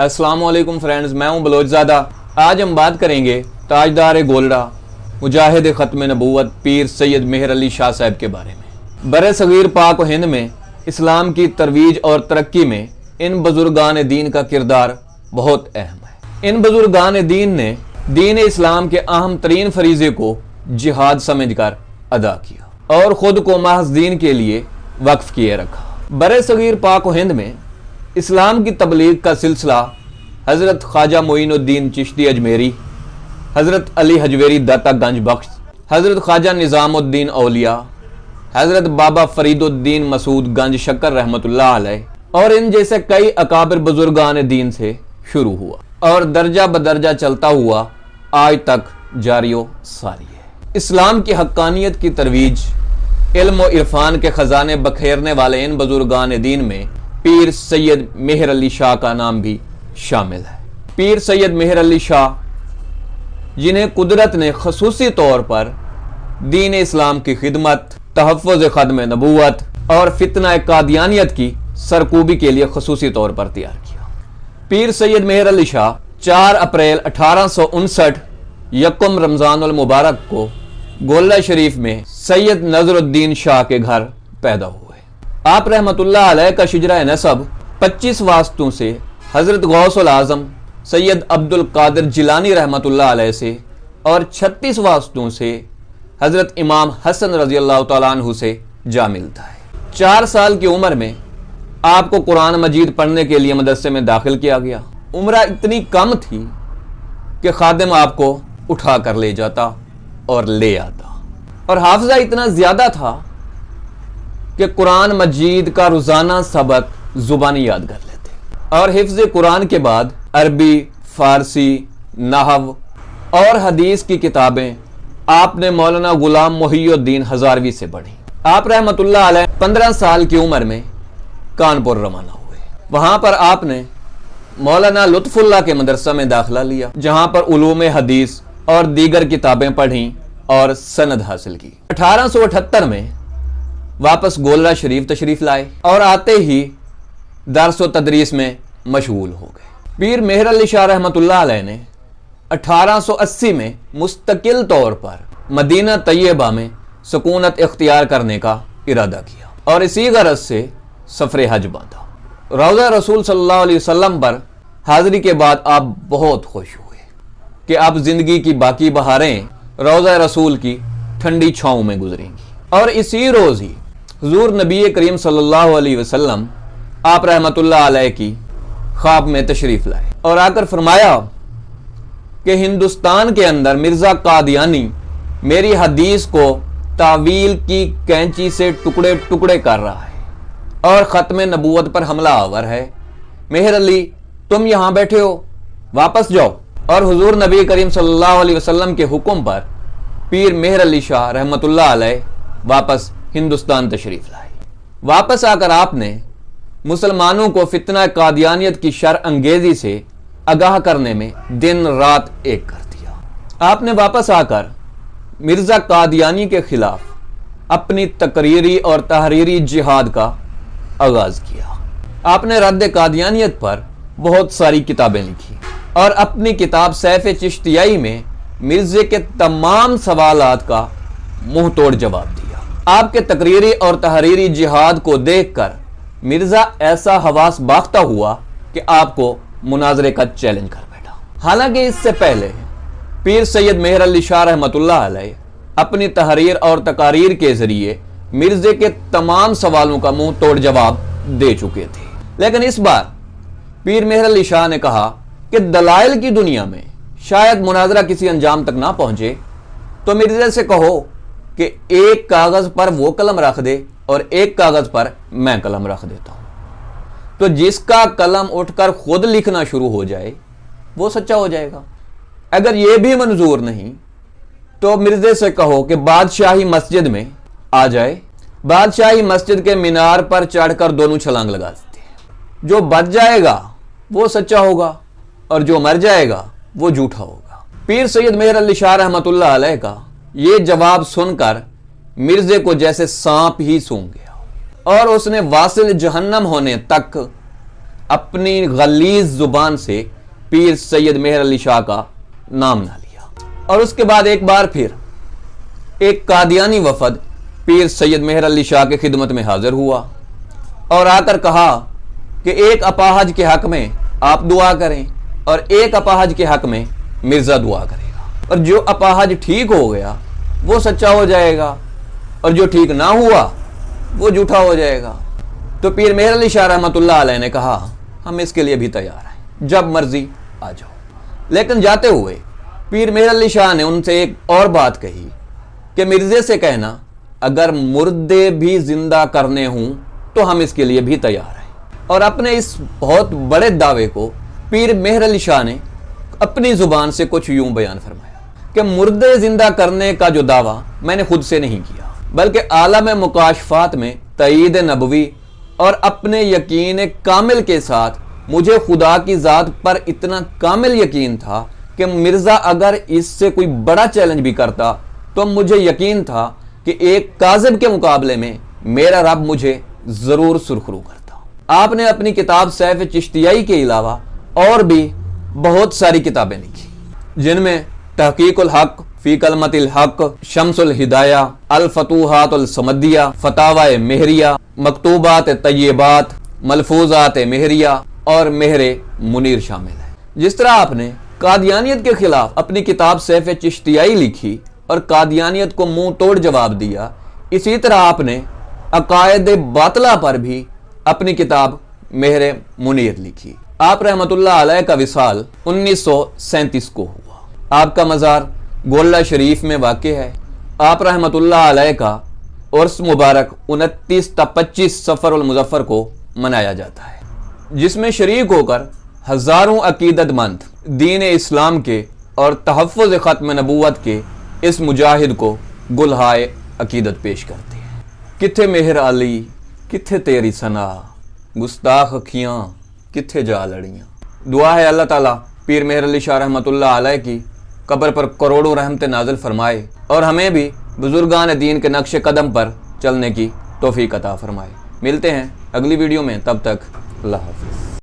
अस्सलाम वालेकुम फ्रेंड्स, मैं हूं बलोचज़ादा। आज हम बात करेंगे ताजदार गोल्डा मुजाहिद ख़त्म नबूवत पीर सैयद मेहर अली शाह साहब के बारे में। बर सग़ीर पाक व हिंद में इस्लाम की तरवीज और तरक्की में इन बुजुर्गान दीन का किरदार बहुत अहम है। इन बुजुर्गान दीन ने दीन इस्लाम के अहम तरीन फरीज़े को जिहाद समझ कर अदा किया और ख़ुद को महज दीन के लिए वक्फ किए रखा। बर सग़ीर पाक व हिंद में इस्लाम की तबलीग का सिलसिला हज़रत ख्वाजा मोइनुद्दीन चिश्ती अजमेरी, हज़रत अली हजवेरी दाता गंज बख्श, हज़रत ख्वाजा निज़ामुद्दीन औलिया, हज़रत बाबा फरीदुद्दीन मसूद गंज शक्कर रहमतुल्लाह अलैह और इन जैसे कई अकाबिर बुजुर्गान दीन से शुरू हुआ और दर्जा बदर्जा चलता हुआ आज तक जारियो सारी है। इस्लाम की हक्कानियत की तरवीज, इल्म और इरफान के ख़जाने बखेरने वाले इन बुजुर्गान दीन में पीर सैयद मेहर अली शाह का नाम भी शामिल है। पीर सैयद मेहर अली शाह, जिन्हें कुदरत ने खसूसी तौर पर दीन इस्लाम की खिदमत, तहफ़्फ़ुज़ ख़त्म नबूवत और फितना कादियानियत की सरकूबी के लिए खसूसी तौर पर तैयार किया। पीर सैयद मेहर अली शाह 4 अप्रैल 1859 यकम रमज़ानुल मुबारक को गोल्ला शरीफ में सैयद नज़रुद्दीन शाह के घर पैदा हुए। आप रहमतुल्लाह अलैह का शिजरा नसब 25 वास्तों से हज़रत गौसुल आज़म सैयद अब्दुल कादिर जिलानी रहमतुल्लाह अलैह से और 36 वास्तों से हज़रत इमाम हसन रज़ी अल्लाह तआला अन्हु से जा मिलता है। 4 साल की उम्र में आपको कुरान मजीद पढ़ने के लिए मदरसे में दाखिल किया गया। उम्र इतनी कम थी कि खादिम आपको उठा कर ले जाता और ले आता और हाफजा इतना ज़्यादा था कि कुरान मजीद का रोज़ाना सबक ज़ुबानी याद कर लेते और हिफ्ज़ कुरान के बाद अरबी, फ़ारसी, नहव और हदीस की किताबें आपने मौलाना गुलाम मोहिउद्दीन हज़ारवी से पढ़ी। आप रहमतुल्लाह अलैह 15 साल की उम्र में कानपुर रवाना हुए। वहाँ पर आपने मौलाना लुत्फ़ुल्लाह के मदरसा में दाखिला लिया, जहाँ पर उलूम हदीस और दीगर किताबें पढ़ीं और सनद हासिल की। 1878 में वापस गोल्ला शरीफ तशरीफ लाए और आते ही दर्स व तदरीस में मशगूल हो गए। पीर मेहर अली शाह रहमतुल्लाह अलैह ने 1880 में मुस्तकिल तौर पर मदीना तैयबा में सुकूनत इख्तियार करने का इरादा किया और इसी गरज से सफ़र हज बांधा। रौज़ा रसूल सल्लल्लाहु अलैहि वसल्लम पर हाज़री के बाद आप बहुत खुश हुए कि अब ज़िंदगी की बाकी बहारें रौज़ा रसूल की ठंडी छाँव में गुजरेंगी। और इसी रोज़ ही हुज़ूर नबी करीम सल्लल्लाहु अलैहि वसल्लम आप रहमतुल्लाह अलैह की ख्वाब में तशरीफ़ लाए और आकर फरमाया कि हिंदुस्तान के अंदर मिर्ज़ा कादियानी मेरी हदीस को तावील की कैंची से टुकड़े टुकड़े कर रहा है और ख़त्म नबूवत पर हमला आवर है। मेहर अली, तुम यहाँ बैठे हो, वापस जाओ। और हुज़ूर नबी करीम सल्लल्लाहु अलैहि वसल्लम के हुक्म पर पीर मेहर अली शाह रहमतुल्लाह अलैह वापस हिंदुस्तान तशरीफ़ लाए। वापस आकर आपने मुसलमानों को फितना कादियानियत की शर अंगेज़ी से आगाह करने में दिन रात एक कर दिया। आपने वापस आकर मिर्ज़ा कादियानी के खिलाफ अपनी तकरीरी और तहरीरी जिहाद का आगाज़ किया। आपने रद्द कादियानियत पर बहुत सारी किताबें लिखी और अपनी किताब सैफ चिश्तियाई में मिर्ज़े के तमाम सवालात का मुंह तोड़ जवाब दिया। आपके तकरीरी और तहरीरी जिहाद को देखकर मिर्ज़ा ऐसा हवास बाख्ता हुआ कि आपको मुनाजरे का चैलेंज कर बैठा। हालांकि इससे पहले पीर सैयद मेहर अली शाह रहमतुल्लाह अलैह अपनी तहरीर और तकारीर के जरिए मिर्ज़े के तमाम सवालों का मुंह तोड़ जवाब दे चुके थे। लेकिन इस बार पीर मेहर अली शाह ने कहा कि दलाइल की दुनिया में शायद मुनाजरा किसी अंजाम तक ना पहुंचे, तो मिर्ज़े से कहो कि एक कागज़ पर वो कलम रख दे और एक कागज़ पर मैं कलम रख देता हूं। तो जिसका कलम उठकर खुद लिखना शुरू हो जाए वो सच्चा हो जाएगा। अगर ये भी मंजूर नहीं तो मिर्ज़े से कहो कि बादशाही मस्जिद में आ जाए। बादशाही मस्जिद के मीनार पर चढ़कर दोनों छलांग लगा देते हैं। जो बच जाएगा वो सच्चा होगा और जो मर जाएगा वो झूठा होगा। पीर सैयद मेहर अली शाह रहमतुल्लाह अलैह का ये जवाब सुनकर मिर्ज़े को जैसे सांप ही सूंघ गया और उसने वासिल जहन्नम होने तक अपनी गलीज जुबान से पीर सैयद मेहर अली शाह का नाम ना लिया। और उसके बाद एक बार फिर एक कादियानी वफद पीर सैयद मेहर अली शाह की खिदमत में हाजिर हुआ और आकर कहा कि एक अपाहज के हक में आप दुआ करें और एक अपाहज के हक में मिर्जा दुआ करेगा, और जो अपाहज ठीक हो गया वो सच्चा हो जाएगा और जो ठीक ना हुआ वो झूठा हो जाएगा। तो पीर मेहर अली शाह रहमतुल्लाह अलैह ने कहा हम इसके लिए भी तैयार हैं, जब मर्जी आ जाओ। लेकिन जाते हुए पीर मेहर अली शाह ने उनसे एक और बात कही कि मिर्जे से कहना अगर मुर्दे भी जिंदा करने हूं तो हम इसके लिए भी तैयार हैं। और अपने इस बहुत बड़े दावे को पीर मेहर अली शाह ने अपनी जुबान से कुछ यूं बयान फरमाया कि मुर्दे जिंदा करने का जो दावा मैंने खुद से नहीं किया, बल्कि आलम मुकाशफात में तईद नबवी और अपने यकीन कामिल के साथ मुझे खुदा की ज़ात पर इतना कामिल यकीन था कि मिर्ज़ा अगर इससे कोई बड़ा चैलेंज भी करता तो मुझे यकीन था कि एक काज़िब के मुकाबले में मेरा रब मुझे ज़रूर सुरखरू करता। आपने अपनी किताब सैफ चिश्तियाई के अलावा और भी बहुत सारी किताबें लिखी, जिनमें तहकीकुल हक फी कलमतिल हक, शम्सुल हिदाया, अल फतूहातुल समदिया, फतावाए मेहरिया, मकतूबात तय्यबात, मलफूजात मेहरिया और मेहरे मुनीर शामिल है। जिस तरह आपने कादियानियत के खिलाफ अपनी किताब सैफ चिश्तियाई लिखी और कादियानियत को मुंह तोड़ जवाब दिया, इसी तरह आपने अकायद बातला पर भी अपनी किताब मेहरे मुनीर लिखी। आप रहमतुल्लाह अलैह का विसाल 1937 को हुआ। आपका मज़ार गोल्ला शरीफ में वाक़े है। आप रहमतुल्लाह अलैह का उर्स मुबारक 29 ता 25 सफ़रुल मुज़फ़्फ़र को मनाया जाता है, जिसमें शरीक होकर हज़ारों अकीदतमंद दीन इस्लाम के और तहफ़्फ़ुज़ ख़त्म नबूवत के इस मुजाहिद को गुलहाए अकीदत पेश करते हैं। किथे मेहर अली किथे तेरी सना, गुस्ताख अखियाँ किथे जा लड़ियाँ। दुआ है अल्लाह ताला पीर मेहर अली शाह रहमतुल्लाह अलैह की कब्र पर करोड़ों रहमतें नाज़िल फरमाए और हमें भी बुजुर्गान दीन के नक्श कदम पर चलने की तौफीक अता फरमाए। मिलते हैं अगली वीडियो में, तब तक अल्लाह हाफ़िज़।